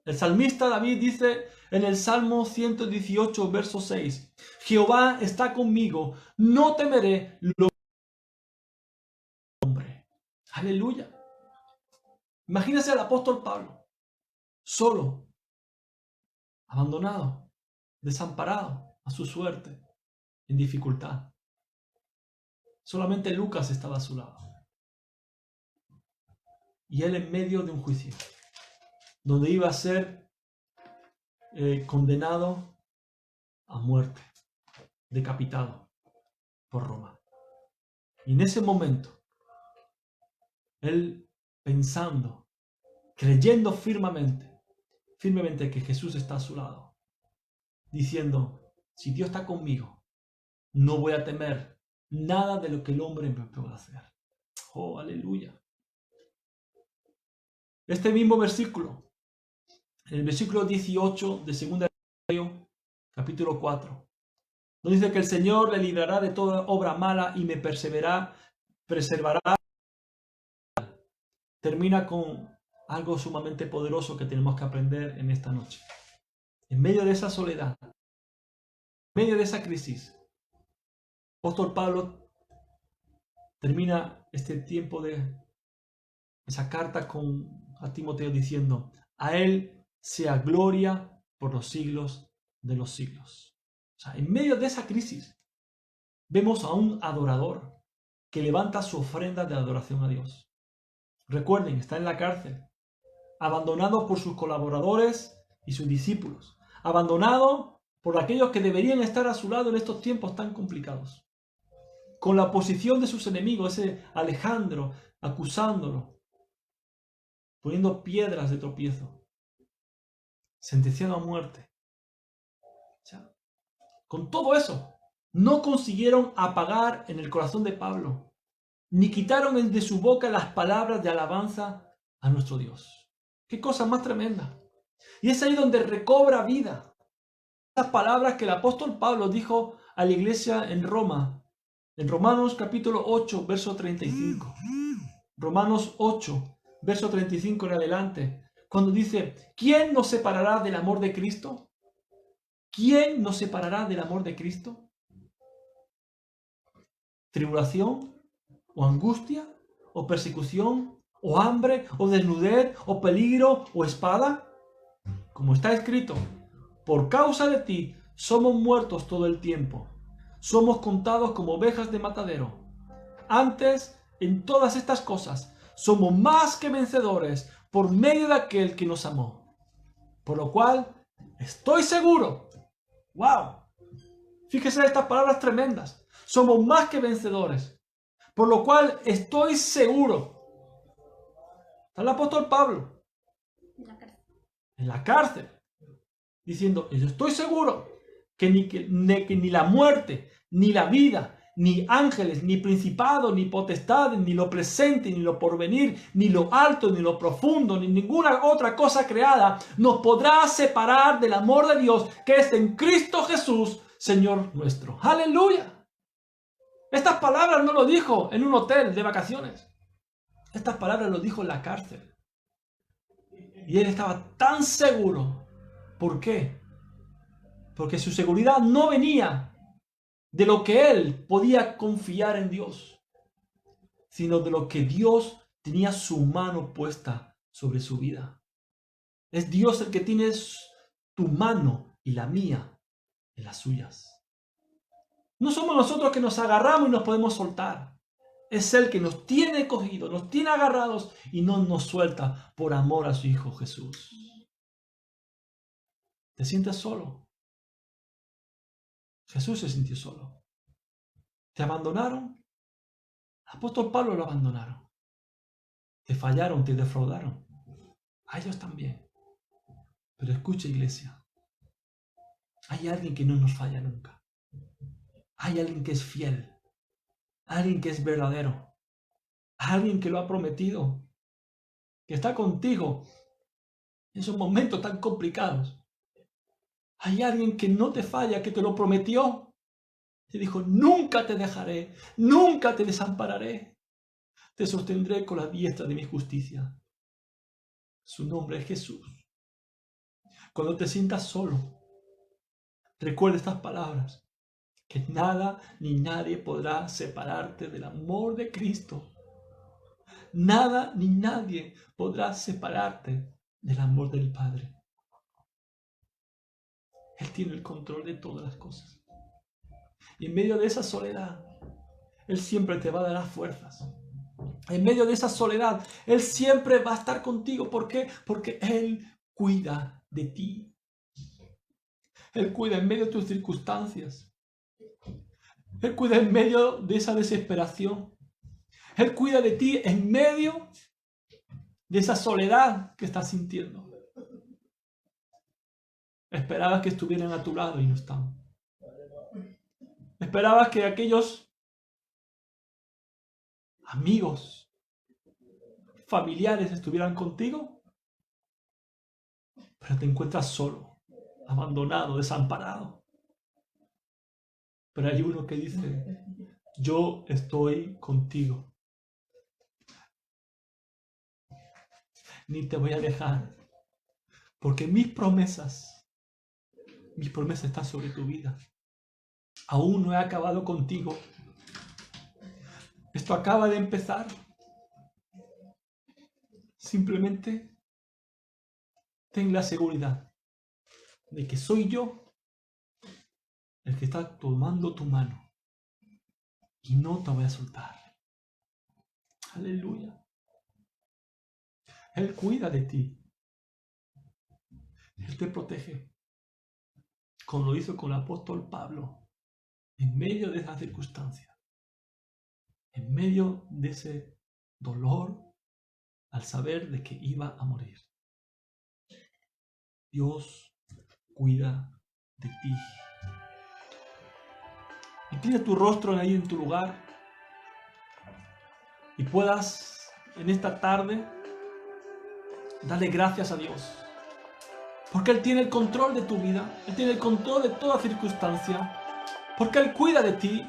El salmista David dice en el Salmo 118, verso 6, Jehová está conmigo, no temeré lo hombre. ¡Aleluya! Imagínese al apóstol Pablo, solo, abandonado, desamparado a su suerte, en dificultad. Solamente Lucas estaba a su lado. Y él en medio de un juicio, donde iba a ser condenado a muerte, decapitado por Roma. Y en ese momento, él pensando, creyendo firmemente que Jesús está a su lado, diciendo: si Dios está conmigo, no voy a temer nada de lo que el hombre me pueda hacer. Oh, aleluya. Este mismo versículo, en el versículo 18 de 2 de Timoteo, capítulo 4, donde dice que el Señor le librará de toda obra mala y me preservará, termina con algo sumamente poderoso que tenemos que aprender en esta noche. En medio de esa soledad, en medio de esa crisis, el apóstol Pablo termina este tiempo de esa carta a Timoteo diciendo: a él sea gloria por los siglos de los siglos. O sea, en medio de esa crisis, vemos a un adorador que levanta su ofrenda de adoración a Dios. Recuerden, está en la cárcel, abandonado por sus colaboradores y sus discípulos, abandonado por aquellos que deberían estar a su lado en estos tiempos tan complicados, con la oposición de sus enemigos, ese Alejandro acusándolo, poniendo piedras de tropiezo, sentenciado a muerte. O sea, con todo eso, no consiguieron apagar en el corazón de Pablo, ni quitaron de su boca las palabras de alabanza a nuestro Dios. ¡Qué cosa más tremenda! Y es ahí donde recobra vida esas palabras que el apóstol Pablo dijo a la iglesia en Roma, en Romanos capítulo 8, verso 35. Romanos 8, verso 35 en adelante, cuando dice: ¿quién nos separará del amor de Cristo? ¿Quién nos separará del amor de Cristo? ¿Tribulación? ¿O angustia? ¿O persecución? ¿O hambre? ¿O desnudez? ¿O peligro? ¿O espada? Como está escrito: por causa de ti somos muertos todo el tiempo, somos contados como ovejas de matadero. Antes, en todas estas cosas, somos más que vencedores por medio de aquel que nos amó. Por lo cual, estoy seguro. ¡Wow! Fíjese estas palabras tremendas. Somos más que vencedores. Por lo cual, estoy seguro. Está el apóstol Pablo en la cárcel, diciendo: yo estoy seguro que ni la muerte, ni la vida, ni ángeles, ni principados, ni potestades, ni lo presente, ni lo porvenir, ni lo alto, ni lo profundo, ni ninguna otra cosa creada nos podrá separar del amor de Dios que es en Cristo Jesús, Señor nuestro. ¡Aleluya! Estas palabras no lo dijo en un hotel de vacaciones. Estas palabras lo dijo en la cárcel. Y él estaba tan seguro. ¿Por qué? Porque su seguridad no venía de lo que él podía confiar en Dios, sino de lo que Dios tenía su mano puesta sobre su vida. Es Dios el que tiene tu mano y la mía en las suyas. No somos nosotros que nos agarramos y nos podemos soltar. Es Él que nos tiene cogidos, nos tiene agarrados y no nos suelta por amor a su Hijo Jesús. ¿Te sientes solo? Jesús se sintió solo. ¿Te abandonaron? El apóstol Pablo lo abandonaron. te fallaron, te defraudaron. A ellos también. Pero escucha, iglesia. Hay alguien que no nos falla nunca. Hay alguien que es fiel. Alguien que es verdadero. Alguien que lo ha prometido. Que está contigo en esos momentos tan complicados. Hay alguien que no te falla, que te lo prometió. Te dijo, nunca te dejaré, nunca te desampararé. Te sostendré con la diestra de mi justicia. Su nombre es Jesús. Cuando te sientas solo, recuerda estas palabras. Que nada ni nadie podrá separarte del amor de Cristo. Nada ni nadie podrá separarte del amor del Padre. Él tiene el control de todas las cosas. Y en medio de esa soledad, Él siempre te va a dar las fuerzas. En medio de esa soledad, Él siempre va a estar contigo. ¿Por qué? Porque Él cuida de ti. Él cuida en medio de tus circunstancias. Él cuida en medio de esa desesperación. Él cuida de ti en medio de esa soledad que estás sintiendo. Esperabas que estuvieran a tu lado y no están. Esperabas que aquellos amigos, familiares estuvieran contigo, pero te encuentras solo, abandonado, desamparado. Pero hay uno que dice, yo estoy contigo. Ni te voy a dejar, porque mis promesas están sobre tu vida. Aún no he acabado contigo. Esto acaba de empezar. Simplemente ten la seguridad de que soy yo el que está tomando tu mano y no te voy a soltar. Aleluya. Él cuida de ti. Él te protege. Como lo hizo con el apóstol Pablo, en medio de esa circunstancia, en medio de ese dolor, al saber de que iba a morir. Dios cuida de ti. Inclina tu rostro ahí en tu lugar y puedas en esta tarde darle gracias a Dios. Porque Él tiene el control de tu vida. Él tiene el control de toda circunstancia. Porque Él cuida de ti.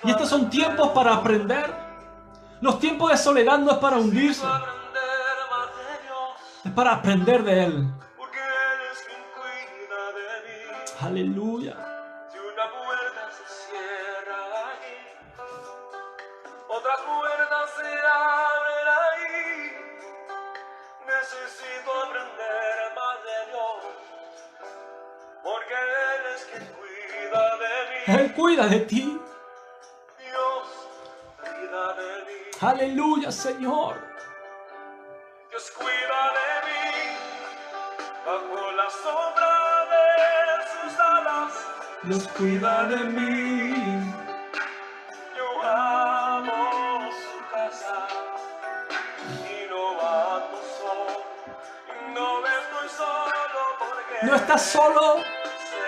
Y estos son tiempos para aprender. Los tiempos de soledad no es para hundirse. Es para aprender de Él. Aleluya. Si una puerta se cierra aquí, otra puerta se abre ahí. Necesito aprender más de Dios, porque Él es quien cuida de mí. Él cuida de ti. Dios cuida de mí. Aleluya, Señor. Dios cuida de mí. Bajo la sombra de sus alas, Dios cuida de mí. yo amo su casa y no ando solo. No estoy solo porque No estás solo. sé,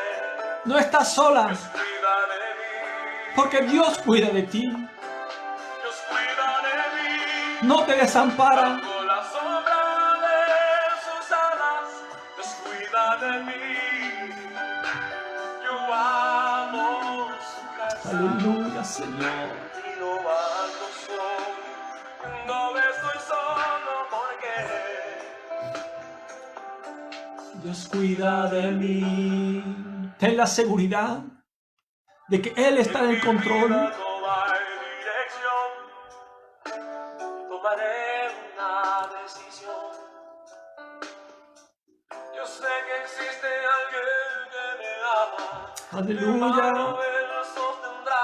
No estás sola. Dios cuida de mí. Porque Dios cuida de ti. Dios cuida de mí. No te desampara. Bajo la sombra de sus alas, Dios cuida de mí. Yo amo su casa. Aleluya, Señor. Y no ando solo, no estoy solo porque Dios cuida de mí. Ten la seguridad de que Él está en el control. no hay dirección, tomaré una decisión. Yo sé que existe alguien que me ama. Aleluya. Mi mano Él sostendrá.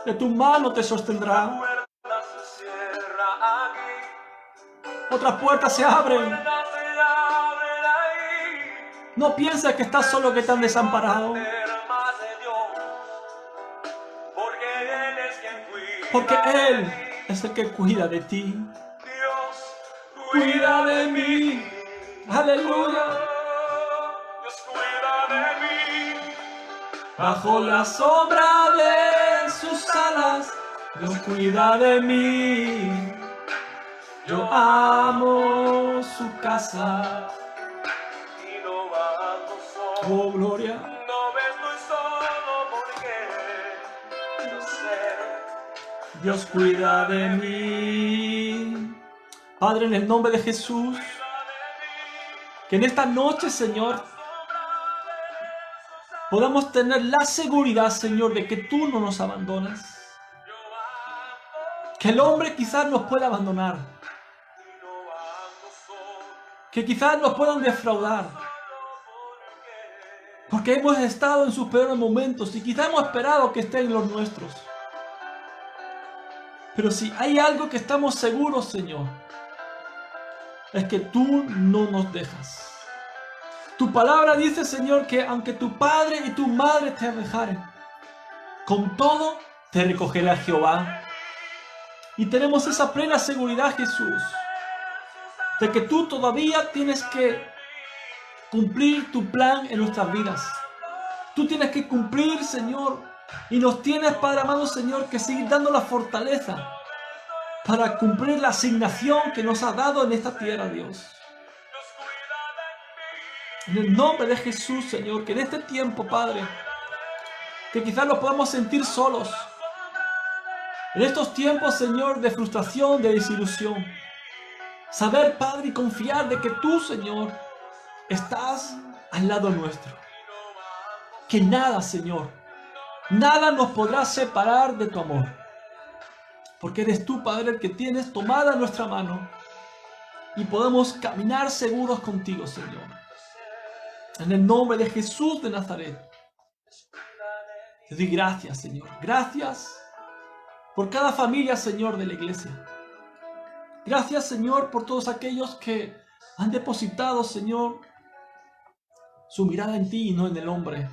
De tu mano te sostendrá. La puerta se cierra aquí. Otras puertas se abren. Puertas se abren ahí. No pienses que estás solo, que estás desamparado. Más de Dios, porque Él porque Él es el que cuida de ti. Dios Cuida de mí. Aleluya. Dios cuida de mí. Bajo la sombra de sus alas, Dios cuida de mí. Yo amo su casa. Y no ando solo. Oh, gloria. No me estoy solo porque yo sé. Dios cuida de mí. Padre, en el nombre de Jesús, que en esta noche, Señor, podamos tener la seguridad, Señor, de que tú no nos abandonas. Que el hombre quizás nos pueda abandonar. Que quizás nos puedan defraudar. Porque hemos estado en sus peores momentos y quizás hemos esperado que estén los nuestros. Pero si hay algo que estamos seguros, Señor, es que tú no nos dejas. Tu palabra dice, Señor, que aunque tu padre y tu madre te dejaren, con todo te recogerá Jehová. Y tenemos esa plena seguridad, Jesús, de que tú todavía tienes que cumplir tu plan en nuestras vidas. Tú tienes que cumplir, Señor, y nos tienes, Padre amado, Señor, que seguir dando la fortaleza para cumplir la asignación que nos ha dado en esta tierra, Dios. En el nombre de Jesús, Señor, que en este tiempo, Padre, que quizás nos podamos sentir solos. En estos tiempos, Señor, de frustración, de desilusión. Saber, Padre, y confiar de que tú, Señor, estás al lado nuestro. Que nada, Señor, nada nos podrá separar de tu amor. Porque eres tú, Padre, el que tienes tomada nuestra mano y podemos caminar seguros contigo, Señor. En el nombre de Jesús de Nazaret, te doy gracias, Señor. Gracias por cada familia, Señor, de la iglesia. Gracias, Señor, por todos aquellos que han depositado, Señor, su mirada en ti y no en el hombre.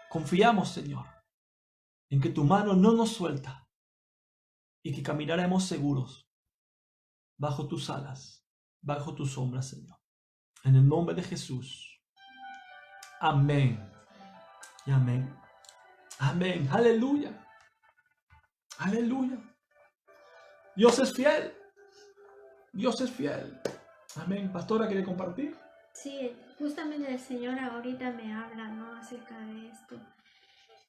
Confiamos, Señor, en que tu mano no nos suelta y que caminaremos seguros bajo tus alas, bajo tu sombra, Señor. En el nombre de Jesús. Amén. Y amén. Amén. Aleluya. Aleluya. Dios es fiel. Dios es fiel. Amén. Pastora, ¿quiere compartir? Sí, justamente el Señor ahorita me habla, ¿no?, acerca de esto.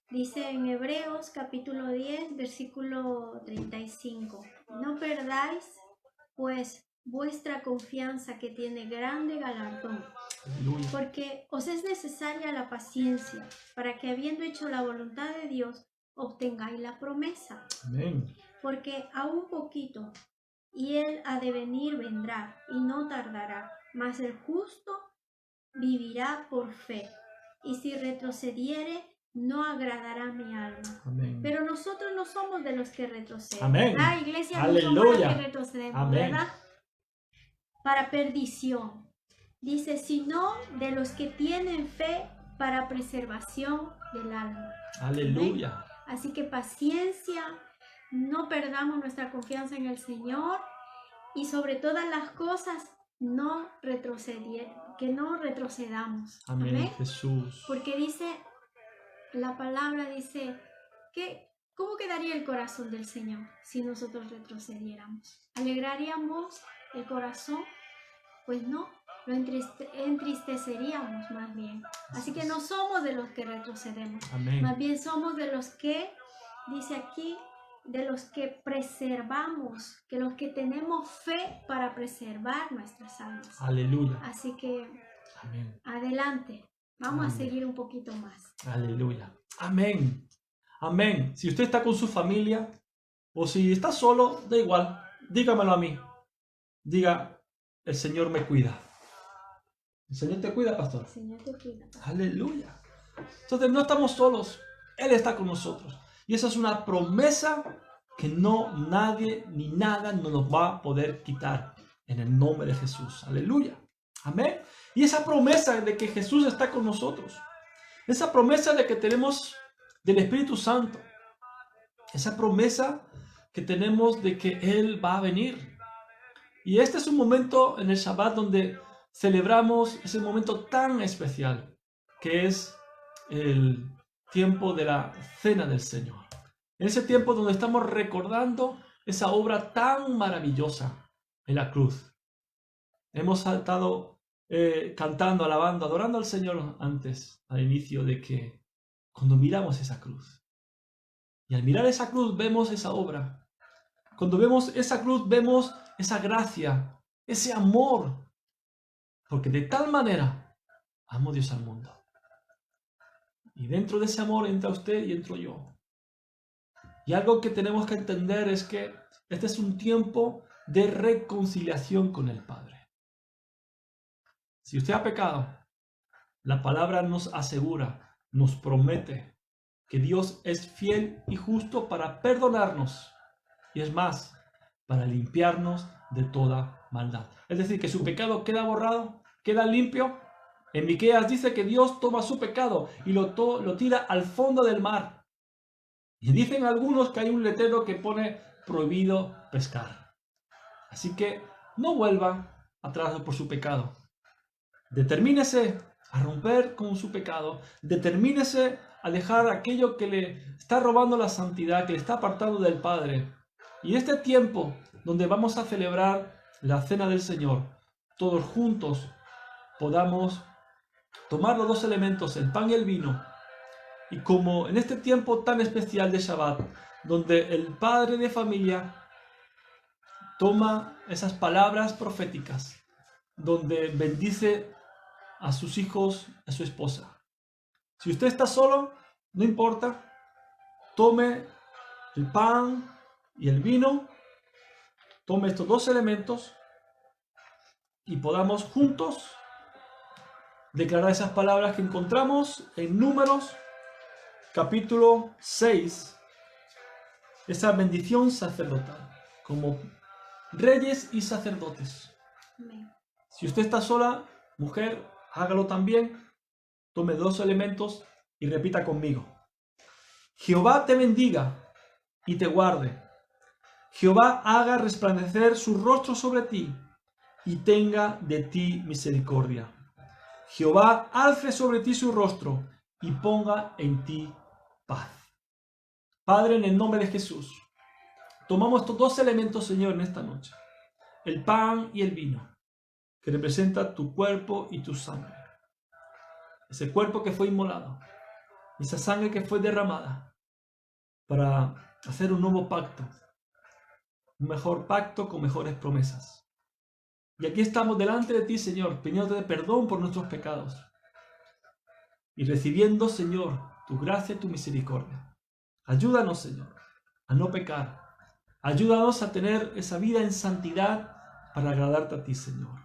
Dice en Hebreos capítulo 10, versículo 35. No perdáis, pues, vuestra confianza, que tiene grande galardón. Aleluya. Porque os es necesaria la paciencia, para que habiendo hecho la voluntad de Dios, obtengáis la promesa. Amén. Porque aún poquito, y Él ha de venir, vendrá, y no tardará. Mas el justo vivirá por fe, y si retrocediere, no agradará mi alma. Amén. Pero nosotros no somos de los que retroceden. Amén. La iglesia no somos Aleluya. los que retrocedemos, Amén. ¿verdad? Para perdición. Dice, sino de los que tienen fe para preservación del alma. Aleluya. Así que paciencia, no perdamos nuestra confianza en el Señor y sobre todas las cosas que no retrocedamos. Amén. Amén. Jesús. Porque dice, la palabra dice, ¿cómo quedaría el corazón del Señor si nosotros retrocediéramos? ¿Alegraríamos el corazón? Pues no, lo entristeceríamos más bien. Así que no somos de los que retrocedemos. Amén. Más bien somos de los que, dice aquí, de los que preservamos, que los que tenemos fe para preservar nuestras almas. Aleluya. Así que Amén. adelante, vamos Amén. a seguir un poquito más. Aleluya. Amén. Amén. Si usted está con su familia o si está solo, da igual. Dígamelo a mí. Diga, el Señor me cuida. ¿El Señor te cuida, pastor? El Señor te cuida. Aleluya. Entonces no estamos solos. Él está con nosotros. Y esa es una promesa que no nadie ni nada no nos va a poder quitar. En el nombre de Jesús. Aleluya. Amén. Y esa promesa de que Jesús está con nosotros. Esa promesa de que tenemos del Espíritu Santo. esa promesa que tenemos de que Él va a venir. Y este es un momento en el Shabbat donde celebramos ese momento tan especial, que es el tiempo de la Cena del Señor. En ese tiempo donde estamos recordando esa obra tan maravillosa en la cruz. Hemos estado cantando, alabando, adorando al Señor antes, al inicio, de que cuando miramos esa cruz, y al mirar esa cruz vemos esa obra. Cuando vemos esa cruz vemos esa gracia, ese amor, porque de tal manera amó Dios al mundo. Y dentro de ese amor entra usted y entro yo. Y algo que tenemos que entender es que este es un tiempo de reconciliación con el Padre. Si usted ha pecado, la palabra nos asegura, nos promete que Dios es fiel y justo para perdonarnos. Y es más, para limpiarnos de toda maldad. Es decir, que su pecado queda borrado, queda limpio. En Miqueas dice que Dios toma su pecado y lo tira al fondo del mar. Y dicen algunos que hay un letrero que pone prohibido pescar. Así que no vuelva atrás por su pecado. Determínese a romper con su pecado. Determínese a dejar aquello que le está robando la santidad, que le está apartando del Padre. Y este tiempo donde vamos a celebrar la Cena del Señor, todos juntos podamos tomar los dos elementos, el pan y el vino, y como en este tiempo tan especial de Shabbat, donde el padre de familia toma esas palabras proféticas, donde bendice a sus hijos, a su esposa. Si usted está solo, no importa, tome el pan y el vino, tome estos dos elementos y podamos juntos declarar esas palabras que encontramos en Números capítulo 6, esa bendición sacerdotal, como reyes y sacerdotes. Amén. Si usted está sola, mujer, hágalo también. Tome dos elementos y repita conmigo. Jehová te bendiga y te guarde. Jehová haga resplandecer su rostro sobre ti y tenga de ti misericordia. Jehová alce sobre ti su rostro y ponga en ti paz. Padre, en el nombre de Jesús, tomamos estos dos elementos, Señor, en esta noche. El pan y el vino, que representa tu cuerpo y tu sangre. Ese cuerpo que fue inmolado, esa sangre que fue derramada para hacer un nuevo pacto, un mejor pacto con mejores promesas. Y aquí estamos delante de ti, Señor, pidiéndote perdón por nuestros pecados y recibiendo, Señor, tu gracia y tu misericordia. Ayúdanos, Señor, a no pecar. Ayúdanos a tener esa vida en santidad para agradarte a ti, Señor.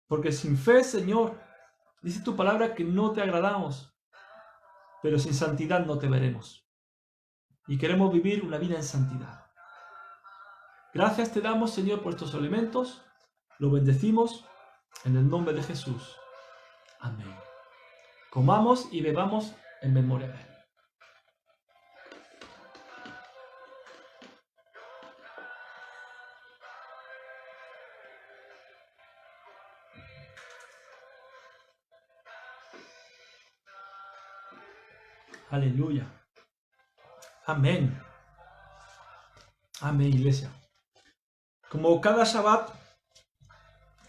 Porque sin fe, Señor, dice tu palabra que no te agradamos, pero sin santidad no te veremos. Y queremos vivir una vida en santidad. Gracias te damos, Señor, por estos elementos. Lo bendecimos en el nombre de Jesús. Amén. Comamos y bebamos en memoria de Él. Aleluya. Amén. Amén, iglesia. Como cada Shabbat,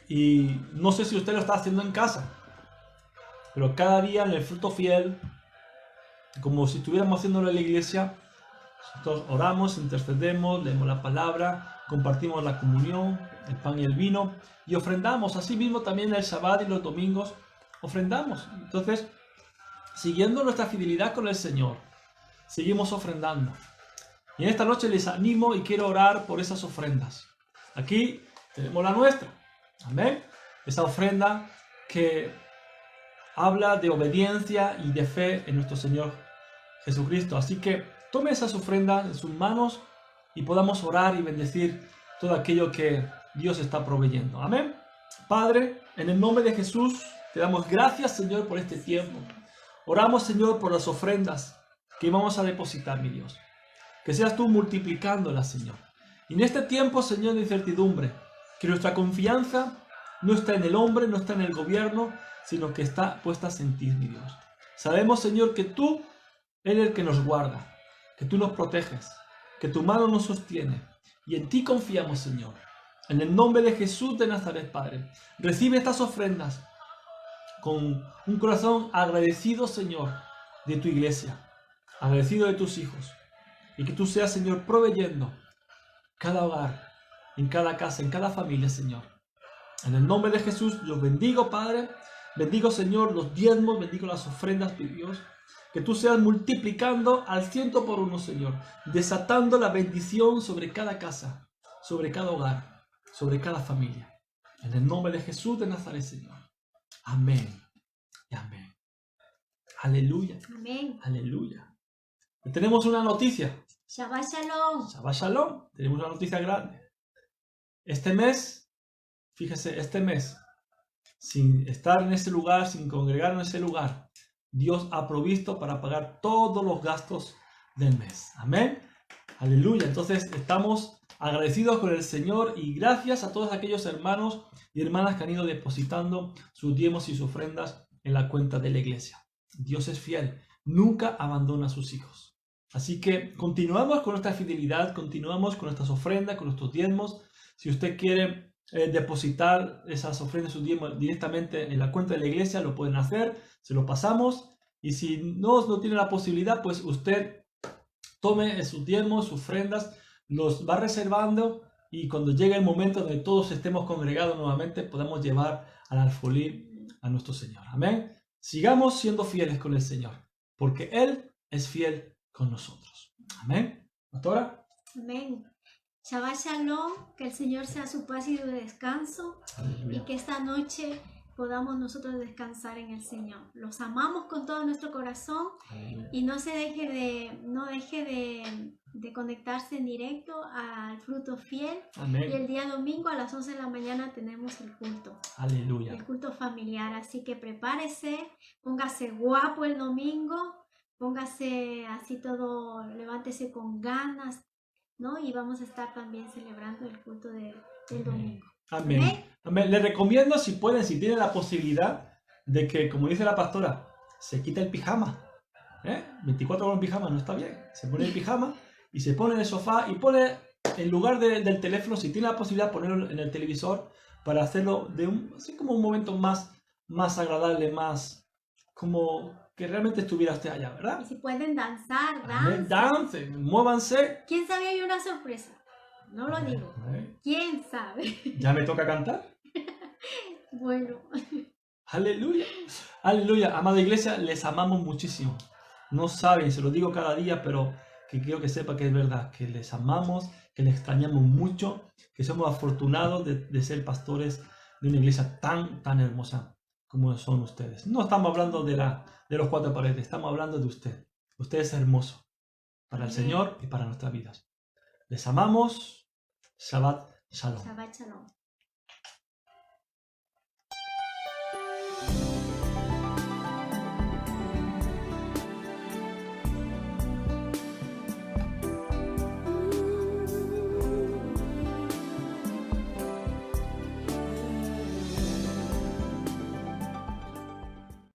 y no sé si usted lo está haciendo en casa, pero cada día en el fruto fiel, como si estuviéramos haciéndolo en la iglesia, nosotros oramos, intercedemos, leemos la palabra, compartimos la comunión, el pan y el vino, y ofrendamos. Así mismo también el Shabbat y los domingos ofrendamos. Entonces, siguiendo nuestra fidelidad con el Señor, seguimos ofrendando. Y en esta noche les animo y quiero orar por esas ofrendas. Aquí tenemos la nuestra. Amén. Esa ofrenda que habla de obediencia y de fe en nuestro Señor Jesucristo. Así que tome esas ofrendas en sus manos y podamos orar y bendecir todo aquello que Dios está proveyendo. Amén. Padre, en el nombre de Jesús, te damos gracias, Señor, por este tiempo. Oramos, Señor, por las ofrendas que vamos a depositar, mi Dios. que seas tú multiplicándolas, Señor. Y en este tiempo, Señor, de incertidumbre, que nuestra confianza no está en el hombre, no está en el gobierno, sino que está puesta en ti, mi Dios. Sabemos, Señor, que tú eres el que nos guarda, que tú nos proteges, que tu mano nos sostiene. Y en ti confiamos, Señor. En el nombre de Jesús de Nazaret, Padre, recibe estas ofrendas con un corazón agradecido, Señor, de tu iglesia, agradecido de tus hijos. Y que tú seas, Señor, proveyendo cada hogar, en cada casa, en cada familia, Señor. En el nombre de Jesús, yo bendigo, Padre. Bendigo, Señor, los diezmos, bendigo las ofrendas, mi Dios. Que tú seas multiplicando al 100 por 1, Señor. Desatando la bendición sobre cada casa, sobre cada hogar, sobre cada familia. En el nombre de Jesús de Nazaret, Señor. Amén y amén. Aleluya. Amén. Aleluya. Y tenemos una noticia. Shabbat Shalom. Shabbat Shalom. Tenemos una noticia grande. Este mes, fíjese, este mes, sin estar en ese lugar, sin congregar en ese lugar, Dios ha provisto para pagar todos los gastos del mes. Amén. Aleluya. Entonces estamos agradecidos con el Señor y gracias a todos aquellos hermanos y hermanas que han ido depositando sus diezmos y sus ofrendas en la cuenta de la iglesia. Dios es fiel, nunca abandona a sus hijos. Así que continuamos con nuestra fidelidad, continuamos con nuestras ofrendas, con nuestros diezmos. Si usted quiere depositar esas ofrendas, sus diezmos directamente en la cuenta de la iglesia, lo pueden hacer, se lo pasamos. Y si no tiene la posibilidad, pues usted tome sus diezmos, sus ofrendas, los va reservando y cuando llegue el momento donde todos estemos congregados nuevamente, podamos llevar al alfolí a nuestro Señor. Amén. Sigamos siendo fieles con el Señor, porque Él es fiel con nosotros. Amén. Pastora. Amén. Shabbat Shalom, que el Señor sea su paz y su descanso. Aleluya. Y que esta noche podamos nosotros descansar en el Señor. Los amamos con todo nuestro corazón Aleluya. y no deje de conectarse en directo al fruto fiel. Y Amén. el día domingo a las 11 de la mañana tenemos el Aleluya. culto familiar. Así que prepárese, póngase guapo el domingo, póngase así todo, levántese con ganas, ¿no? Y vamos a estar también celebrando el culto del domingo. Amén. Amén. Amén. Les recomiendo, si pueden, si tienen la posibilidad, de que, como dice la pastora, se quita el pijama. 24 horas en pijama no está bien. Se pone el pijama y se pone en el sofá y pone, en lugar del teléfono, si tiene la posibilidad, ponerlo en el televisor para hacerlo así como un momento más agradable, más como que realmente estuviera usted allá, Y ¿verdad? si pueden danzar, Amén. dancen. Dancen, muévanse. ¿Quién sabe hay una sorpresa? No lo digo. Amén. ¿Quién sabe? ¿Ya me toca cantar? Bueno, Aleluya, aleluya. Amada iglesia, les amamos muchísimo. No saben, se lo digo cada día, pero que quiero que sepa que es verdad, que les amamos, que les extrañamos mucho, que somos afortunados de ser pastores de una iglesia tan hermosa como son ustedes. No estamos hablando de los cuatro paredes, estamos hablando de usted. Usted es hermoso para el Señor y para nuestras vidas. Les amamos. Shabbat Shalom. Shabbat Shalom.